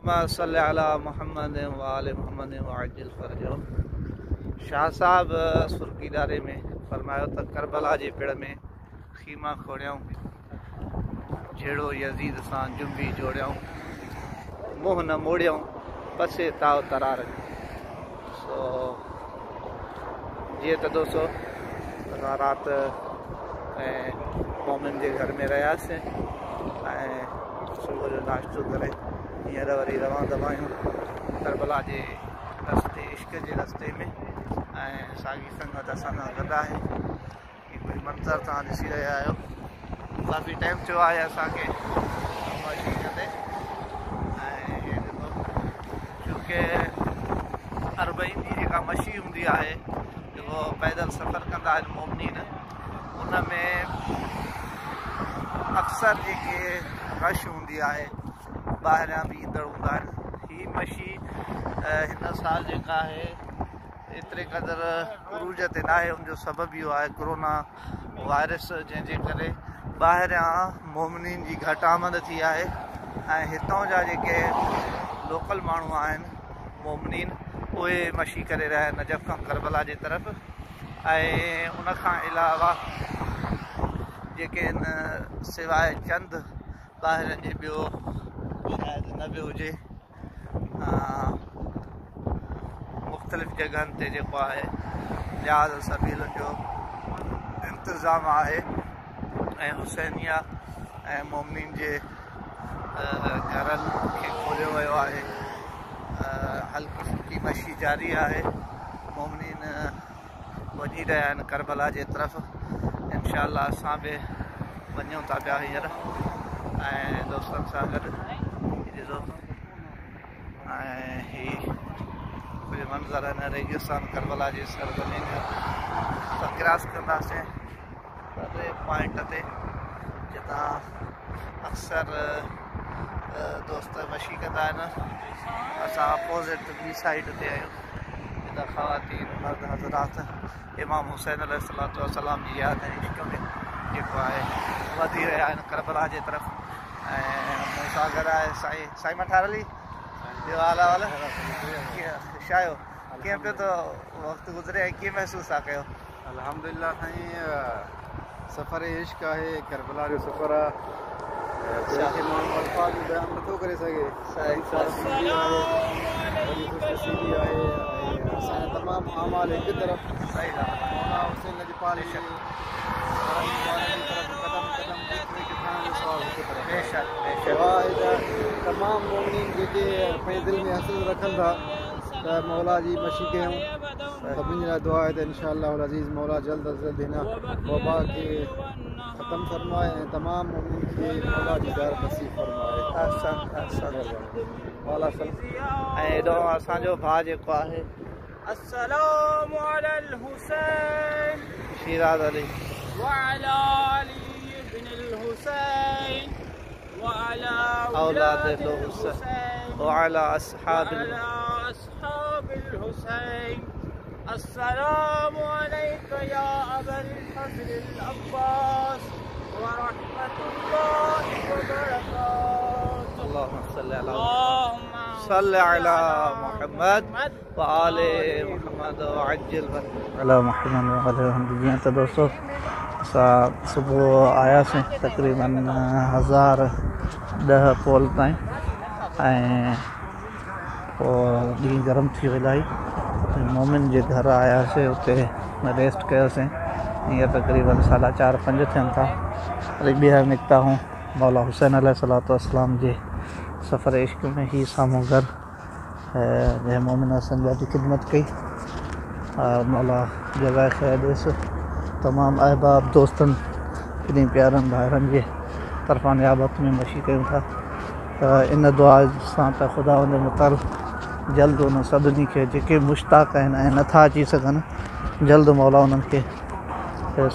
सल्लि अला मुहम्मद व आले मुहम्मद व अज्जिल फरजहुम। शाह साहब सुर्की दारे में फरमायो त करबला जे पिड़ में खीमा खोड़ियऊं, झेड़ो यज़ीद सां जुंबी जोड़ियऊं, मुंह न मोड़ियऊं पसे ताव तरार। सो जीअं त दोस्तो असां राति ऐं मोमिन जे घर में रहियासीं ऐं सुबुह जो नाश्तो करे हींअर वरी रवां दवा आहियूं करबला जे रस्ते, इश्क जे रस्ते में। ऐं साॻी संगत असां सां गॾु आहे। ही कोई मंज़र तव्हां ॾिसी रहिया आहियो। काफ़ी टाइम थियो आहे असांखे मशीन ते, ऐं हे ॾिठो छोकी अरबईन जी जेका मशी हूंदी आहे, जेको पैदल सफ़र कंदा आहिनि मोमिनीन, उन में अक्सर जेके रश हूंदी आहे, ॿाहिरियां बि ईंदड़ हूंदा आहिनि। हीअ मशी हिन साल जेका आहे एतिरे क़दुरु उरूज ते न आहे। उनजो सबबु इहो आहे कोरोना वायरस, जंहिंजे करे ॿाहिरियां मोमिनीन जी घटि आमद थी आहे ऐं हितां जा जेके लोकल माण्हू आहिनि मोमिनीन, उहे मशी करे रहिया आहिनि नजफ़ खां करबला जे तरफ़। ऐं उनखां अलावा जेके सवाइ चंद ॿाहिरि जे ॿियो शायदि न बि हुजे, मुख़्तलिफ़ जॻहनि ते जेको आहे लिहाज़ सबीलुनि जो इंतज़ाम आहे। ऐं हुसैनिया ऐं मोमिनीन जे घरनि खे खोलियो वियो आहे। हल्की फुल्की मशी जारी आहे। मोमिनीन वञी रहिया आहिनि करबला जे तरफ़। इंशाअल्लाह असां बि वञूं था पिया हींअर ऐं दोस्तनि सां गॾु। ॾिसो ऐं हीअ कुझु मंज़र हिन रेगिस्तान करबला जे सरज़मीन में असां क्रॉस कंदासीं ॿ पॉइंट ते, जितां अक्सर दोस्त मशी कंदा आहिनि। असां अपोज़िट ॿी साइड ते आहियूं, जितां ख़वातीन मर्द हज़रात इमाम हुसैन अलैहिस्सलाम जी यादि ऐं इश्क में जेको आहे वधी रहिया आहिनि करबला जे तरफ़। ऐं मूं सां गॾु आहे साईं मठारली। ॿियो हाल आहे? कीअं छा आहियो? कीअं पियो थो वक़्तु गुज़रे ऐं कीअं महसूसु था कयो? अल्हम्दुलिल्लाह साईं, सफ़र इश्क आहे, करबला जो सफ़र आहे। माण्हू अल्फाज़ में बयानु नथो करे सघे। असांजा तमामु आमाल हिकु तरफ़ हुसैन लजपाल तमामु मोमिनीन जेके पंहिंजे दिलि में हसरत रखनि था त मौला जी मशी कयूं। सभिनी लाइ दुआ आहे त इंशाअल्लाह अज़ीज़ मौला जल्द अज़ जल्द हिन वबा खे ख़तमु फरमाए ऐं तमामु मोमिनीन खे मौला जी दर नसीब फरमाए। ऐं हेॾो असांजो भाउ जेको आहे अस्सलामु अलल हुसैन शिराज अली वअला अली इब्नुल हुसैन वअला औलाद हुसैन वअला अस्हाबिल हुसैन। अस्सलामु अलैका या अबल फज़ल अब्बास व रहमतुल्लाहि व बरकातुहू। अल्लाहुम्मा सल्लि अला मुहम्मद व आले मुहम्मद व अज्जिल अला मुहम्मद व आले मुहम्मद। जीअं त दोस्तों असां सुबुह आयासीं तक़रीबन 1010 पोल ताईं, ऐं पोइ ॾींहुं गरम थी वियो इलाही। मोमिन जे घर आयासीं, उते रेस्ट कयोसीं। हींअर तक़रीबन 4:30-5 थियनि था। वरी ॿीहर निकिता हूं मौला हुसैन अलैहिस्सलाम जे सफ़र इश्क में। ही साम्हूं घर जंहिं मोमिन असांजा जी ख़िदमत कई, मौला जज़ाए ख़ैर ॾियसि। तमामु अहबाब दोस्तनि केॾी प्यारनि भाइरनि जे तरफ़ां नियाबत में मशी कयूं था। त इन दुआ सां त ख़ुदा उन मुताल जल्द उन सभिनी खे जेके मुश्ताक़ आहिनि ऐं नथा अची सघनि, जल्द मौला उन्हनि खे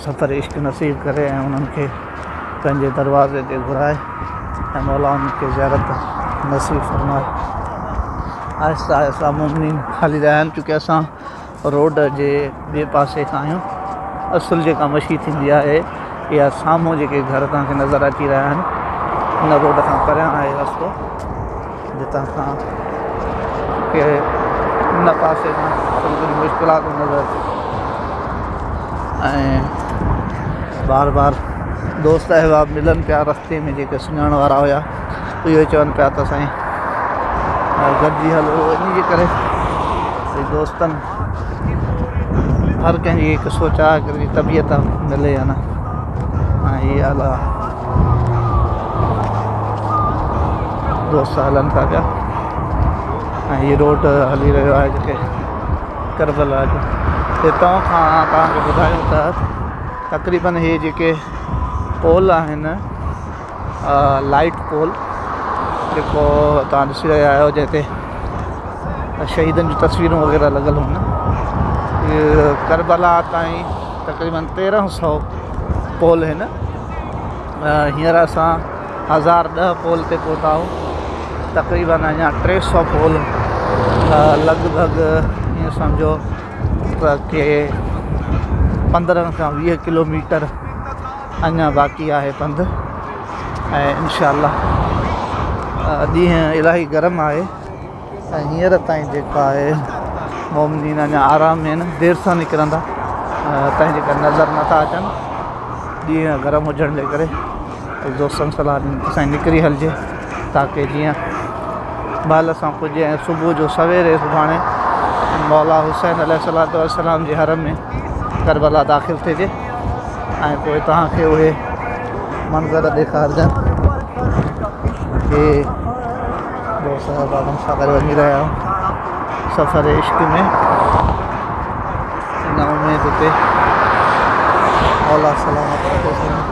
सफ़र इश्क नसीब करे ऐं उन्हनि खे पंहिंजे दरवाज़े ते घुराए ऐं मौला उन्हनि खे ज़ियारत नसीब फरमाए। आहिस्ता आहिस्ता मोमिनीन हली रहिया आहिनि, चूंकि असां रोड जे ॿिए पासे खां आहियूं। असुल जेका मशी थींदी आहे इहा साम्हूं जेके घर तव्हांखे नज़र अची रहिया आहिनि, हिन रोड खां परियां आहे रस्तो। जितां खां के इन पासे खां कुझु मुश्किलात नज़र अचे ऐं बार बार दोस्त अहबाब मिलनि पिया रस्ते में जेके सुञाण वारा हुआ इहो चवनि पिया त साईं गॾिजी हलो इन जे करे दोस्तनि हर कंहिंजी हिकु सोच आहे हिकिड़ी तबियत मिले या न ऐं हीअ हाल आहे दोस्त हलनि था पिया ऐं हीअ रोड हली रहियो आहे जेके करबला जो हितां खां तव्हांखे ॿुधायूं त तक़रीबन इहे जेके पोल आहिनि लाइट पोल जेको तव्हां ॾिसी रहिया आहियो जंहिंते शहीदनि जूं तस्वीरूं वग़ैरह लॻल हुन करबला ताईं तक़रीबन 1300 पोल आहिनि हींअर असां 1010 पोल ते पहुता आहियूं तक़रीबन अञा 300 पोल लॻभॻि ईअं सम्झो कि 15 खां 20 किलोमीटर अञा बाक़ी आहे पंधु ऐं इंशाअल्लाह ॾींहुं इलाही गरम आहे ऐं हींअर ताईं जेका आहे मोमिनीन अञा आराम में आहिनि देरि सां निकिरंदा तंहिंजे करे नज़र नथा अचनि ॾींहुं गरम हुजण जे करे दोस्तनि सलाह ॾिनी असां निकिरी हलिजे ताकी जीअं महिल सां पुॼे ऐं सुबुह जो सवेरे सुभाणे मौला हुसैन अलैहिस्सलातु वस्सलाम जे हर में करबला दाख़िल थिए ऐं पोइ तव्हांखे उहे मंज़र ॾेखारजनि कि दोस्त बाबनि सां गॾु वञी रहिया आहियूं सफ़र इश्क में इन उमेद ते मौला सलामत रखे